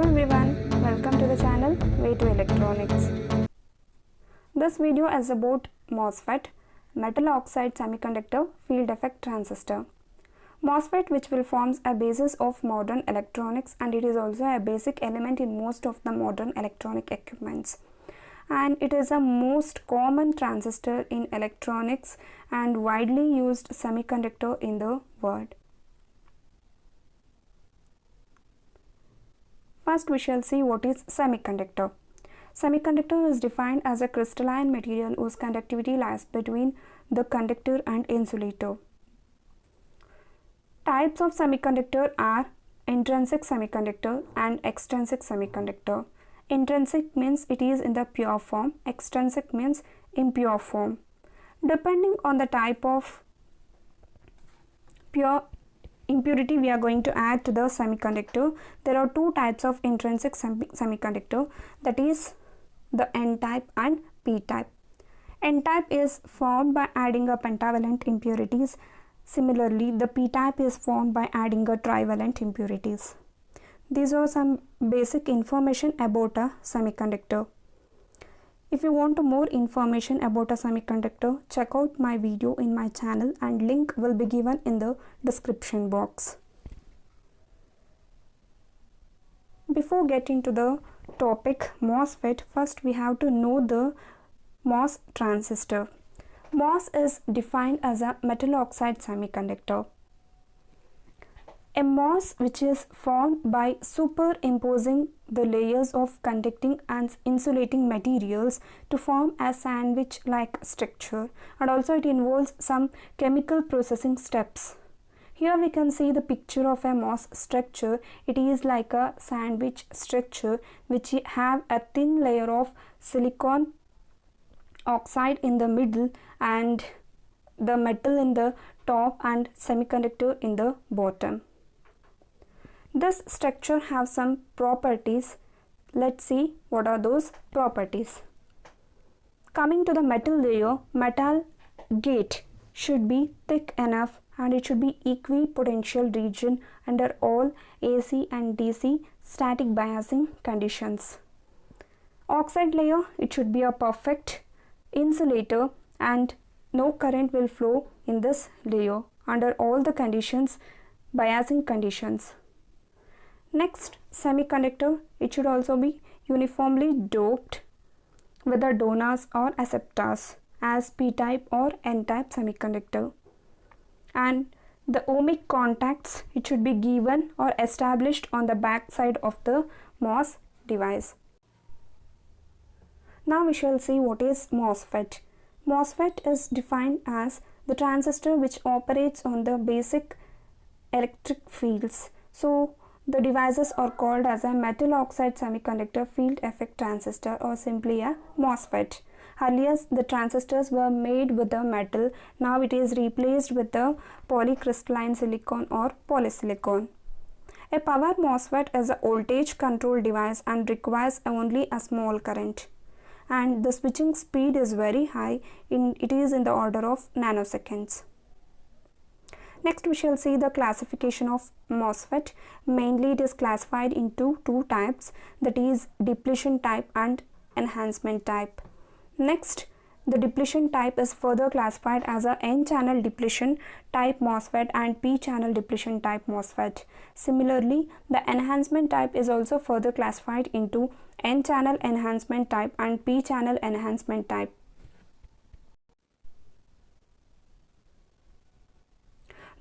everyone, welcome to the channel Way to Electronics. This video is about MOSFET, metal oxide semiconductor field effect transistor. MOSFET, which will form a basis of modern electronics, and it is also a basic element in most of the modern electronic equipments. And it is a most common transistor in electronics and widely used semiconductor in the world. First, we shall see what is semiconductor. Semiconductor is defined as a crystalline material whose conductivity lies between the conductor and insulator. Types of semiconductor are intrinsic semiconductor and extrinsic semiconductor. Intrinsic means it is in the pure form, extrinsic means impure form. Depending on the type of impurity we are going to add to the semiconductor, there are two types of intrinsic semiconductor, that is the N-type and P-type. N-type is formed by adding a pentavalent impurities. Similarly, the P-type is formed by adding a trivalent impurities. These are some basic information about a semiconductor. If you want more information about a semiconductor, check out my video in my channel and link will be given in the description box. Before getting to the topic MOSFET, first we have to know the MOS transistor. MOS is defined as a metal oxide semiconductor. A MOS which is formed by superimposing the layers of conducting and insulating materials to form a sandwich-like structure, and also it involves some chemical processing steps. Here we can see the picture of a MOS structure. It is like a sandwich structure which have a thin layer of silicon oxide in the middle and the metal in the top and semiconductor in the bottom. This structure have some properties. Let's see what are those properties. Coming to the metal layer, metal gate should be thick enough and it should be equipotential region under all AC and DC static biasing conditions. Oxide layer, it should be a perfect insulator and no current will flow in this layer under all the conditions, biasing conditions. Next, semiconductor, it should also be uniformly doped with the donors or acceptors as P-type or N-type semiconductor. And the ohmic contacts, it should be given or established on the back side of the MOS device. Now we shall see what is MOSFET. MOSFET is defined as the transistor which operates on the basic electric fields. So the devices are called as a metal oxide semiconductor field effect transistor or simply a MOSFET. Earlier the transistors were made with the metal, now it is replaced with the polycrystalline silicon or polysilicon. A power MOSFET is a voltage control device and requires only a small current, and the switching speed is very high, it is in the order of nanoseconds. Next, we shall see the classification of MOSFET. Mainly it is classified into two types, that is depletion type and enhancement type. Next, the depletion type is further classified as a N-channel depletion type MOSFET and P-channel depletion type MOSFET. Similarly, the enhancement type is also further classified into N-channel enhancement type and P-channel enhancement type.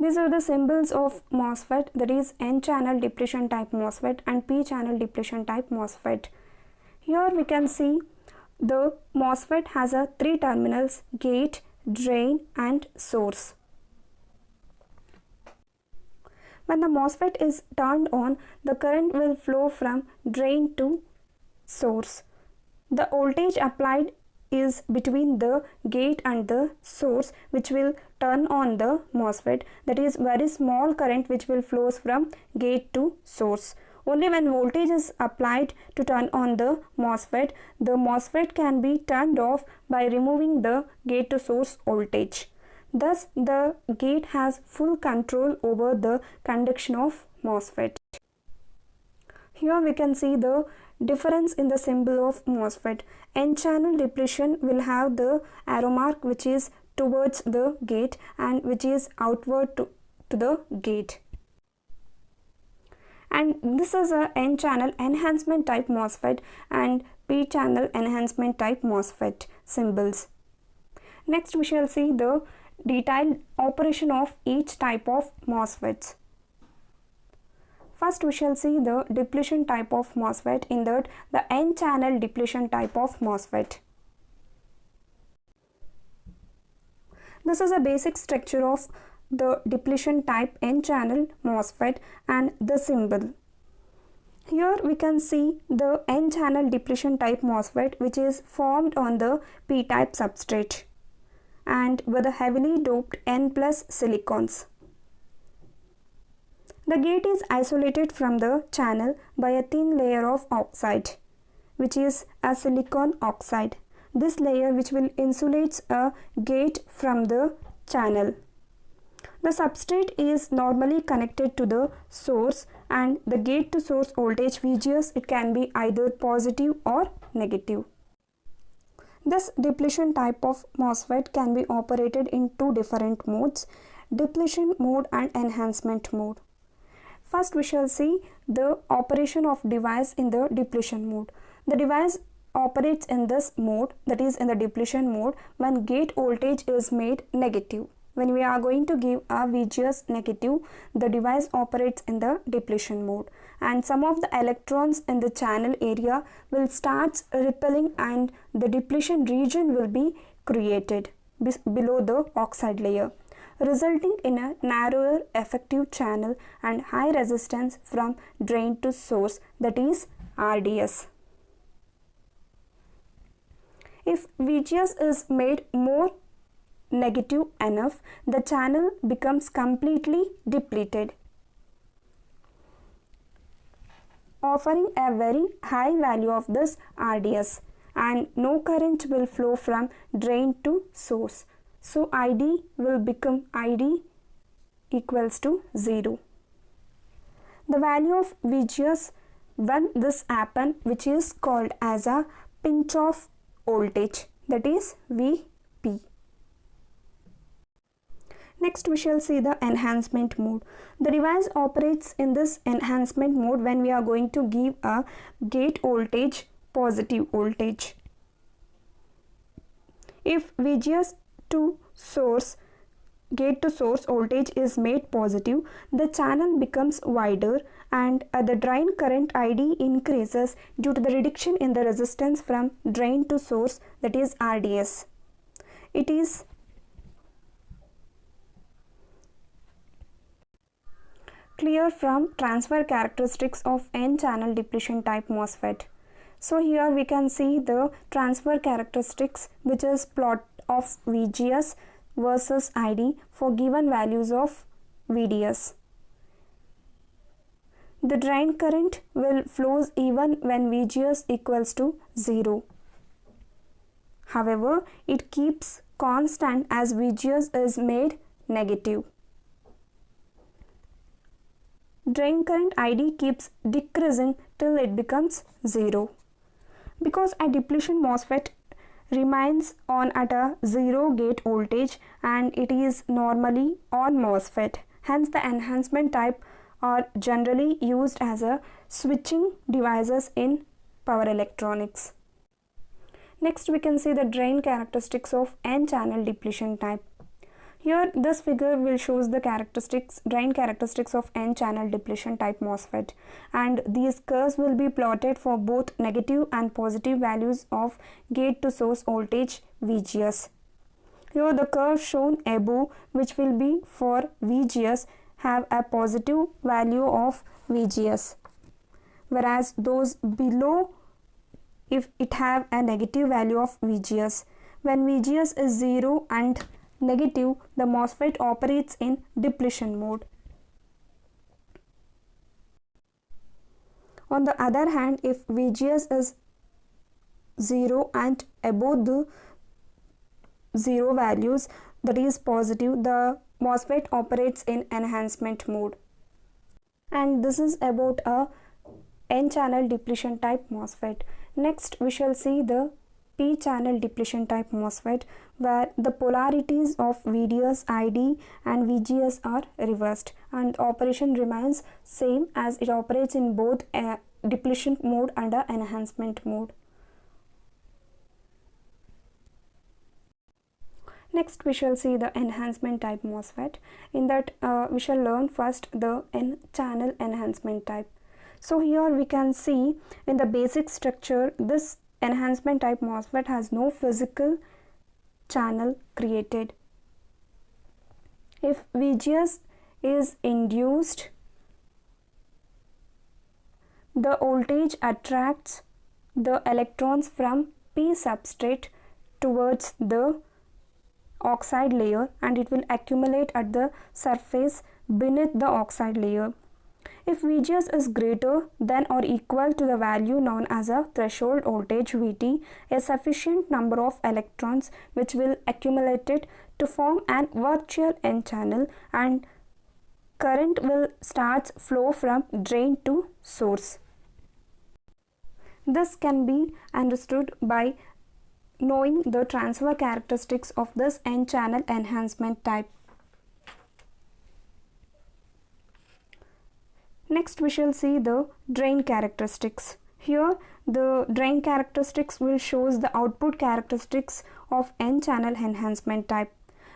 These are the symbols of MOSFET, that is N-channel depletion type MOSFET and P-channel depletion type MOSFET. Here we can see the MOSFET has a three terminals: gate, drain and source. When the MOSFET is turned on, the current will flow from drain to source. The voltage applied is between the gate and the source, which will turn on the MOSFET. That is very small current which will flows from gate to source. Only when voltage is applied to turn on the MOSFET can be turned off by removing the gate to source voltage. Thus, the gate has full control over the conduction of MOSFET. Here we can see the difference in the symbol of MOSFET. N-channel depletion will have the arrow mark which is towards the gate and which is outward to the gate. And this is a N-channel enhancement type MOSFET and P-channel enhancement type MOSFET symbols. Next we shall see the detailed operation of each type of MOSFETs. First we shall see the depletion type of MOSFET, in that the N-channel depletion type of MOSFET. This is a basic structure of the depletion type N-channel MOSFET and the symbol. Here we can see the N-channel depletion type MOSFET which is formed on the P-type substrate and with a heavily doped N plus silicons. The gate is isolated from the channel by a thin layer of oxide which is a silicon oxide. This layer which will insulate a gate from the channel. The substrate is normally connected to the source and the gate to source voltage VGS, it can be either positive or negative. This depletion type of MOSFET can be operated in two different modes, depletion mode and enhancement mode. First we shall see the operation of device in the depletion mode. The device operates in this mode, that is in the depletion mode, when gate voltage is made negative. When we are going to give a VGS negative, the device operates in the depletion mode and some of the electrons in the channel area will start repelling and the depletion region will be created below the oxide layer, resulting in a narrower effective channel and high resistance from drain to source, that is RDS. If VGS is made more negative enough, the channel becomes completely depleted, offering a very high value of this RDS, and no current will flow from drain to source. So ID will become ID equals to 0. The value of VGS when this happens, which is called as a pinch off voltage, that is VP. Next we shall see the enhancement mode. The device operates in this enhancement mode when we are going to give a gate voltage positive voltage. If VGS to source, gate to source voltage is made positive, the channel becomes wider and the drain current ID increases due to the reduction in the resistance from drain to source, that is RDS. It is clear from transfer characteristics of N-channel depletion type MOSFET. So here we can see the transfer characteristics, which is plot of VGS versus ID for given values of VDS. The drain current will flows even when VGS equals to 0. However, it keeps constant as VGS is made negative. Drain current ID keeps decreasing till it becomes 0. Because a depletion MOSFET remains on at a 0 gate voltage and it is normally on MOSFET, hence the enhancement type are generally used as a switching devices in power electronics. Next we can see the drain characteristics of N-channel depletion type. Here this figure will shows the drain characteristics of N-channel depletion type MOSFET, and these curves will be plotted for both negative and positive values of gate to source voltage VGS. Here the curve shown above, which will be for VGS, have a positive value of VGS, whereas those below, if it have a negative value of VGS. When VGS is 0 and negative, the MOSFET operates in depletion mode. On the other hand, if VGS is 0 and above the 0 values, that is positive, the MOSFET operates in enhancement mode. And this is about a N-channel depletion type MOSFET. Next we shall see the P-channel depletion type MOSFET, where the polarities of VDS, ID and VGS are reversed and operation remains same as it operates in both depletion mode and enhancement mode. Next we shall see the enhancement type MOSFET. In that we shall learn first the N-channel enhancement type. So here we can see in the basic structure, this enhancement type MOSFET has no physical channel created. If VGS is induced, the voltage attracts the electrons from P substrate towards the oxide layer and it will accumulate at the surface beneath the oxide layer. If VGS is greater than or equal to the value known as a threshold voltage VT, a sufficient number of electrons which will accumulate it to form an virtual N-channel and current will start flow from drain to source. This can be understood by knowing the transfer characteristics of this N-channel enhancement type. Next we shall see the drain characteristics. Here the drain characteristics will shows the output characteristics of N-channel enhancement type.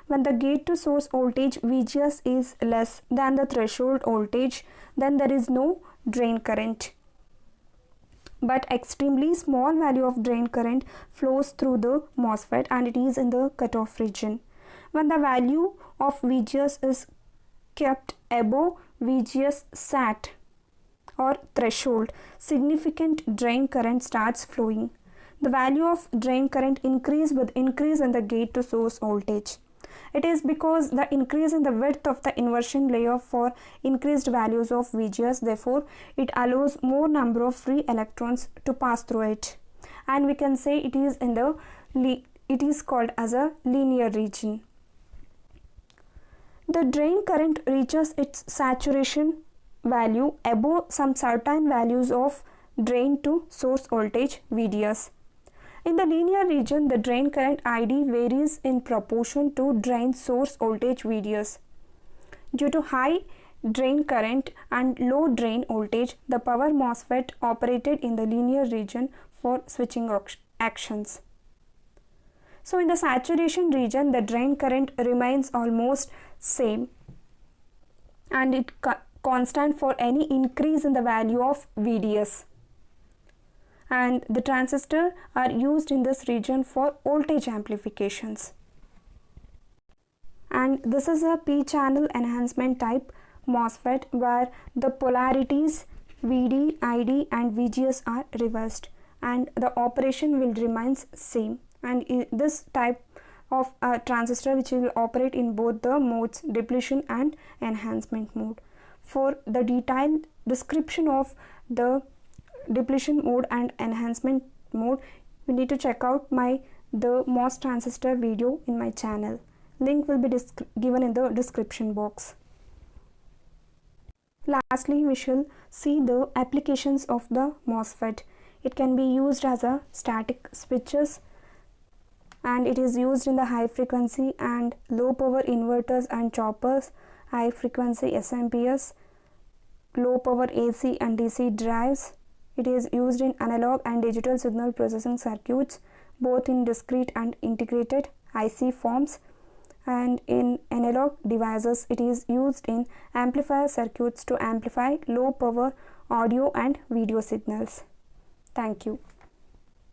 When the gate to source voltage VGS is less than the threshold voltage, then there is no drain current. But extremely small value of drain current flows through the MOSFET and it is in the cutoff region. When the value of VGS is kept above VGS SAT or threshold, significant drain current starts flowing. The value of drain current increase with increase in the gate to source voltage. It is because the increase in the width of the inversion layer for increased values of VGS, therefore it allows more number of free electrons to pass through it, and we can say it is in the it is called as a linear region. The drain current reaches its saturation value above some certain values of drain to source voltage VDS. In the linear region, the drain current ID varies in proportion to drain source voltage VDS. Due to high drain current and low drain voltage, the power MOSFET operated in the linear region for switching actions. So in the saturation region, the drain current remains almost same and it constant for any increase in the value of VDS. And the transistors are used in this region for voltage amplifications. And this is a P-channel enhancement type MOSFET where the polarities VD, ID and VGS are reversed and the operation will remains same. And this type of transistor which will operate in both the modes, depletion and enhancement mode. For the detailed description of the depletion mode and enhancement mode, you need to check out the MOS transistor video in my channel. Link will be given in the description box. Lastly, we shall see the applications of the MOSFET. It can be used as a static switches and it is used in the high frequency and low power inverters and choppers, high frequency SMPS, low power AC and DC drives. It is used in analog and digital signal processing circuits, both in discrete and integrated IC forms, and in analog devices it is used in amplifier circuits to amplify low power audio and video signals. Thank you.